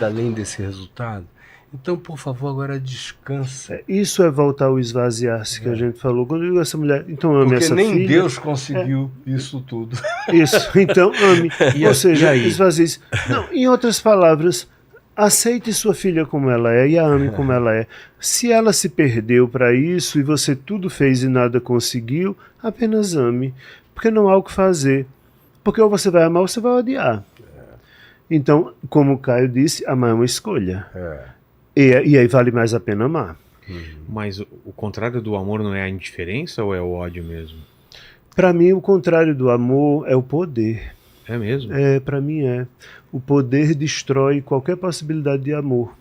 muito além desse resultado. Então, por favor, agora descansa. Isso é voltar ao esvaziar-se que a gente falou. Quando eu digo essa mulher, então ame essa filha. Porque nem Deus conseguiu isso tudo. Isso, então ame. Ou seja, esvazie-se. Não, em outras palavras, aceite sua filha como ela é e a ame como ela é. Se ela se perdeu para isso e você tudo fez e nada conseguiu, apenas ame. Porque não há o que fazer. Porque ou você vai amar ou você vai odiar. Então, como o Caio disse, amar é uma escolha. E aí vale mais a pena amar. Mas o contrário do amor não é a indiferença ou é o ódio mesmo? Para mim, o contrário do amor é o poder. É mesmo? Para mim é. O poder destrói qualquer possibilidade de amor.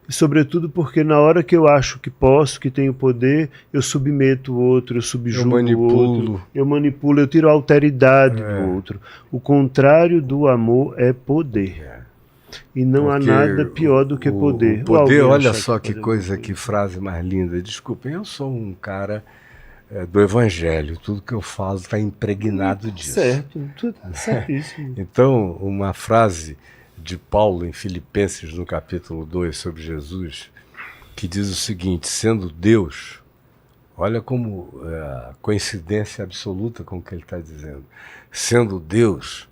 E sobretudo porque na hora que eu acho que posso, que tenho poder, eu submeto o outro, eu subjugo o outro, eu manipulo, eu tiro a alteridade do outro. O contrário do amor é poder. E não há nada pior do que poder. O poder, olha só que coisa, que frase mais linda. Desculpem, eu sou um cara do Evangelho. Tudo que eu falo está impregnado disso. Certo, tudo certíssimo. Então, uma frase de Paulo em Filipenses, no capítulo 2, sobre Jesus, que diz o seguinte: sendo Deus, olha como coincidência absoluta com o que ele está dizendo, sendo Deus,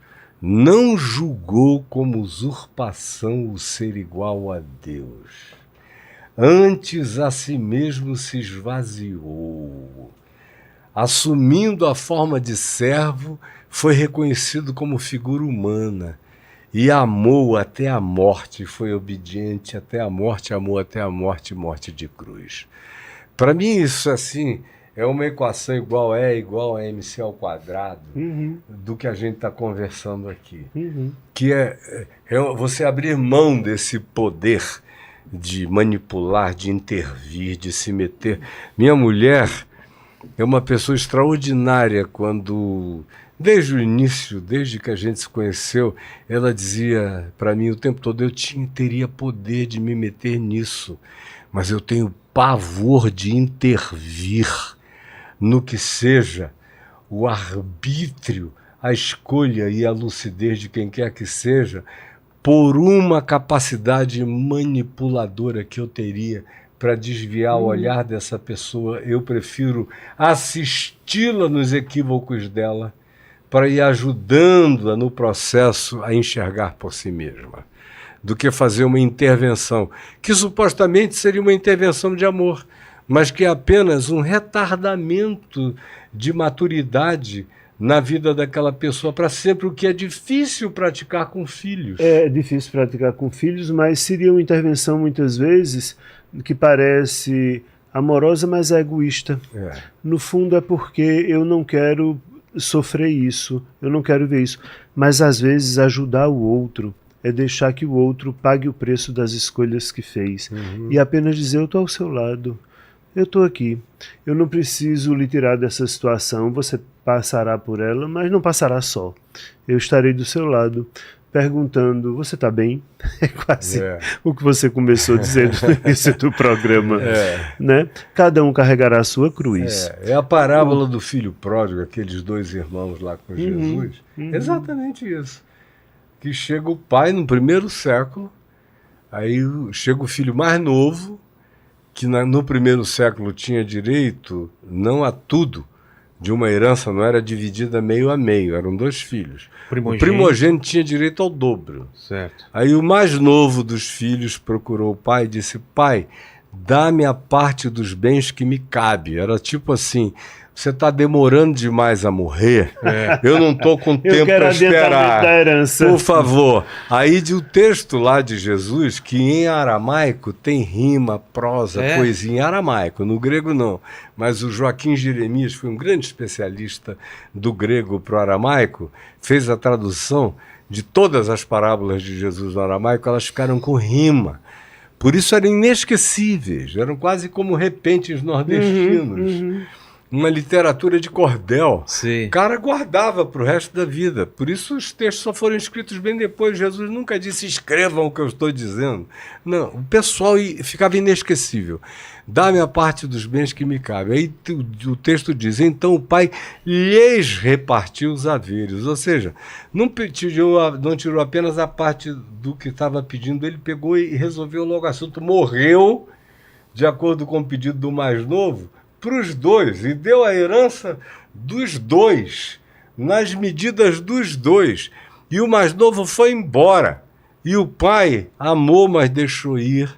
não julgou como usurpação o ser igual a Deus. Antes a si mesmo se esvaziou. Assumindo a forma de servo, foi reconhecido como figura humana e amou até a morte, foi obediente até a morte, amou até a morte, morte de cruz. Para mim isso assim é uma equação igual a mc ao quadrado do que a gente está conversando aqui. Que é você abrir mão desse poder de manipular, de intervir, de se meter. Minha mulher é uma pessoa extraordinária quando, desde o início, desde que a gente se conheceu, ela dizia para mim o tempo todo, eu teria poder de me meter nisso, mas eu tenho pavor de intervir no que seja o arbítrio, a escolha e a lucidez de quem quer que seja, por uma capacidade manipuladora que eu teria para desviar o olhar dessa pessoa. Eu prefiro assisti-la nos equívocos dela para ir ajudando-a no processo a enxergar por si mesma, do que fazer uma intervenção, que supostamente seria uma intervenção de amor, mas que é apenas um retardamento de maturidade na vida daquela pessoa para sempre, o que é difícil praticar com filhos. É difícil praticar com filhos, mas seria uma intervenção muitas vezes que parece amorosa, mas é egoísta. No fundo é porque eu não quero sofrer isso, eu não quero ver isso, mas às vezes ajudar o outro é deixar que o outro pague o preço das escolhas que fez e apenas dizer, eu estou ao seu lado, eu estou aqui, eu não preciso lhe tirar dessa situação, você passará por ela, mas não passará só. Eu estarei do seu lado, perguntando, você está bem? É quase o que você começou dizendo no início do programa. Né? Cada um carregará a sua cruz. É a parábola do filho pródigo, aqueles dois irmãos lá com Jesus. Exatamente isso. Que chega o pai no primeiro século, aí chega o filho mais novo, que no primeiro século tinha direito não a tudo de uma herança, não era dividida meio a meio, eram dois filhos. O primogênito tinha direito ao dobro. Certo. Aí o mais novo dos filhos procurou o pai e disse, pai, dá-me a parte dos bens que me cabe. Era tipo assim, você está demorando demais a morrer, eu não estou com tempo para esperar, da herança. Por favor. Aí o texto lá de Jesus, que em aramaico tem rima, prosa, poesia, em aramaico, no grego não, mas o Joaquim Jeremias foi um grande especialista do grego para o aramaico, fez a tradução de todas as parábolas de Jesus no aramaico, elas ficaram com rima. Por isso eram inesquecíveis, eram quase como repentes nordestinos. uma literatura de cordel. Sim. O cara guardava para o resto da vida. Por isso os textos só foram escritos bem depois. Jesus nunca disse, escrevam o que eu estou dizendo. Não, o pessoal ficava inesquecível. Dá-me a parte dos bens que me cabe. Aí o texto diz, então o pai lhes repartiu os haveres. Ou seja, não tirou apenas a parte do que estava pedindo, ele pegou e resolveu logo o assunto. Morreu, de acordo com o pedido do mais novo, para os dois, e deu a herança dos dois, nas medidas dos dois. E o mais novo foi embora. E o pai amou, mas deixou ir.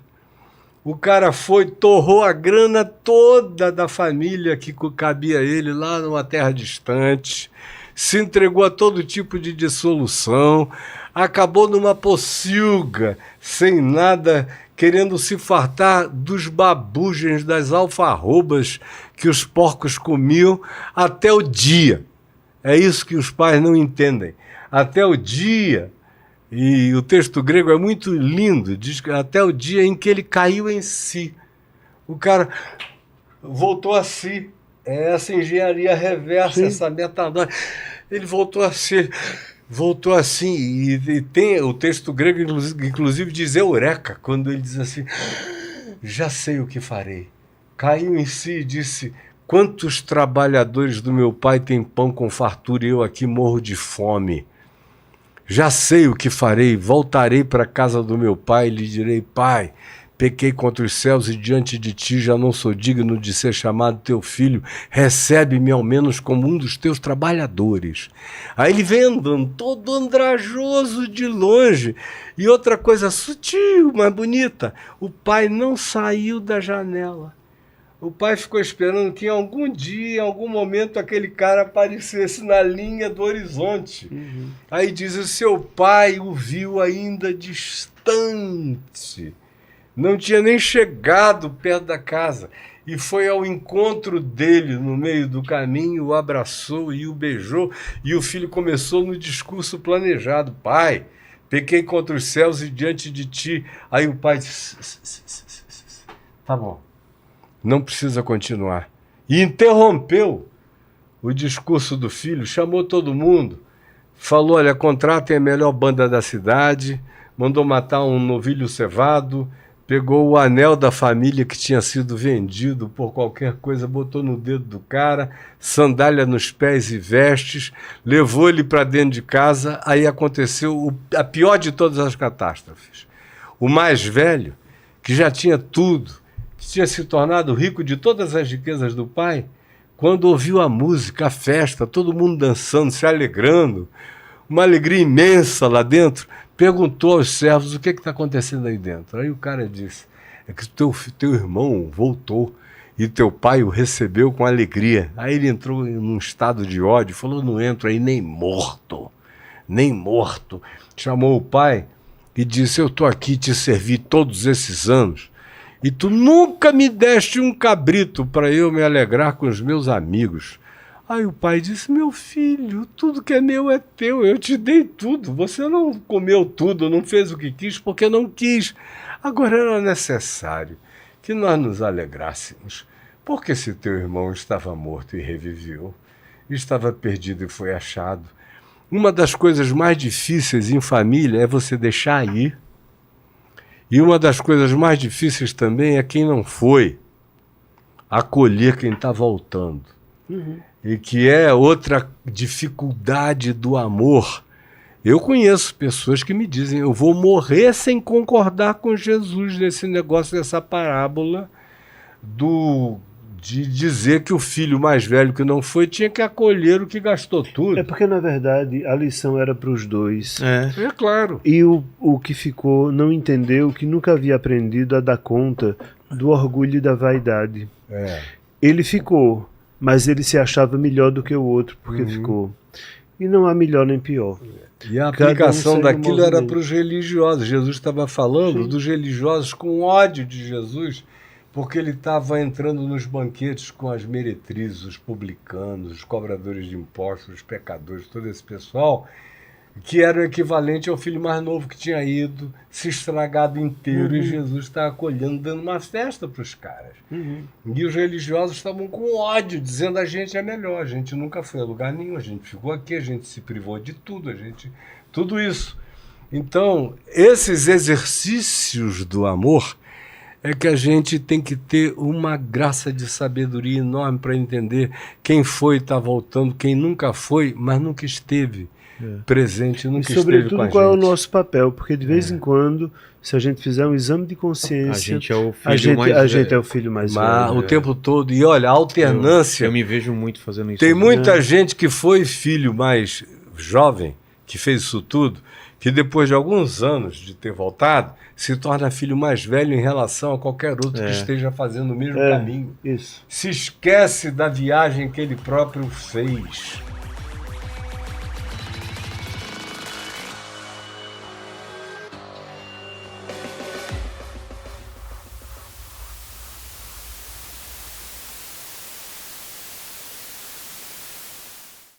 O cara foi, torrou a grana toda da família que cabia a ele lá numa terra distante, se entregou a todo tipo de dissolução, acabou numa pocilga, sem nada, querendo se fartar dos babugens, das alfarrobas que os porcos comiam até o dia. É isso que os pais não entendem. Até o dia, e o texto grego é muito lindo, diz que até o dia em que ele caiu em si. O cara voltou a si. É essa engenharia reversa, sim, essa metanoia. Ele voltou a si. Voltou assim, e tem o texto grego, inclusive, diz eureka, quando ele diz assim, já sei o que farei. Caiu em si e disse, quantos trabalhadores do meu pai têm pão com fartura e eu aqui morro de fome. Já sei o que farei, voltarei para a casa do meu pai e lhe direi, pai, pequei contra os céus e diante de ti já não sou digno de ser chamado teu filho, recebe-me ao menos como um dos teus trabalhadores. Aí ele vem andando todo andrajoso de longe. E outra coisa sutil, mas bonita, o pai não saiu da janela. O pai ficou esperando que em algum dia, em algum momento, aquele cara aparecesse na linha do horizonte. Uhum. Aí diz, o seu pai o viu ainda distante. Não tinha nem chegado perto da casa. E foi ao encontro dele no meio do caminho, o abraçou e o beijou. E o filho começou no discurso planejado. Pai, pequei contra os céus e diante de ti. Aí o pai disse, tá bom, não precisa continuar. E interrompeu o discurso do filho, chamou todo mundo, falou, olha, contratem a melhor banda da cidade, mandou matar um novilho cevado, pegou o anel da família que tinha sido vendido por qualquer coisa, botou no dedo do cara, sandália nos pés e vestes, levou ele para dentro de casa. Aí aconteceu a pior de todas as catástrofes. O mais velho, que já tinha tudo, que tinha se tornado rico de todas as riquezas do pai, quando ouviu a música, a festa, todo mundo dançando, se alegrando, uma alegria imensa lá dentro, perguntou aos servos o que está acontecendo aí dentro. Aí o cara disse, é que teu irmão voltou e teu pai o recebeu com alegria. Aí ele entrou num estado de ódio, falou, não entro aí nem morto, nem morto. Chamou o pai e disse, eu estou aqui te servi todos esses anos e tu nunca me deste um cabrito para eu me alegrar com os meus amigos. Aí o pai disse, meu filho, tudo que é meu é teu, eu te dei tudo, você não comeu tudo, não fez o que quis porque não quis. Agora era necessário que nós nos alegrássemos, porque se teu irmão estava morto e reviveu, estava perdido e foi achado. Uma das coisas mais difíceis em família é você deixar ir. E uma das coisas mais difíceis também é quem não foi, acolher quem está voltando. Uhum. E que é outra dificuldade do amor. Eu conheço pessoas que me dizem, eu vou morrer sem concordar com Jesus nesse negócio, dessa parábola de dizer que o filho mais velho que não foi tinha que acolher o que gastou tudo. É porque, na verdade, a lição era para os dois. É claro. E o que ficou não entendeu que nunca havia aprendido a dar conta do orgulho e da vaidade. Ele ficou, mas ele se achava melhor do que o outro porque ficou. E não há melhor nem pior. E a aplicação daquilo era para os religiosos. Jesus estava falando dos religiosos com ódio de Jesus, porque ele estava entrando nos banquetes com as meretrizes, os publicanos, os cobradores de impostos, os pecadores, todo esse pessoal, que era o equivalente ao filho mais novo que tinha ido, se estragado inteiro, e Jesus está acolhendo, dando uma festa para os caras. E os religiosos estavam com ódio, dizendo: a gente é melhor, a gente nunca foi a lugar nenhum, a gente ficou aqui, a gente se privou de tudo, tudo isso. Então, esses exercícios do amor é que a gente tem que ter uma graça de sabedoria enorme para entender quem foi, está voltando, quem nunca foi, mas nunca esteve presente, nunca esteve com a gente. E sobretudo qual é o nosso papel, porque de vez em quando, se a gente fizer um exame de consciência, a gente é o filho mais velho. Gente é o filho mais velho. O tempo todo. E olha, a alternância... Eu me vejo muito fazendo isso. Tem muita gente que foi filho mais jovem, que fez isso tudo, que depois de alguns anos de ter voltado, se torna filho mais velho em relação a qualquer outro que esteja fazendo o mesmo caminho. Isso. Se esquece da viagem que ele próprio fez.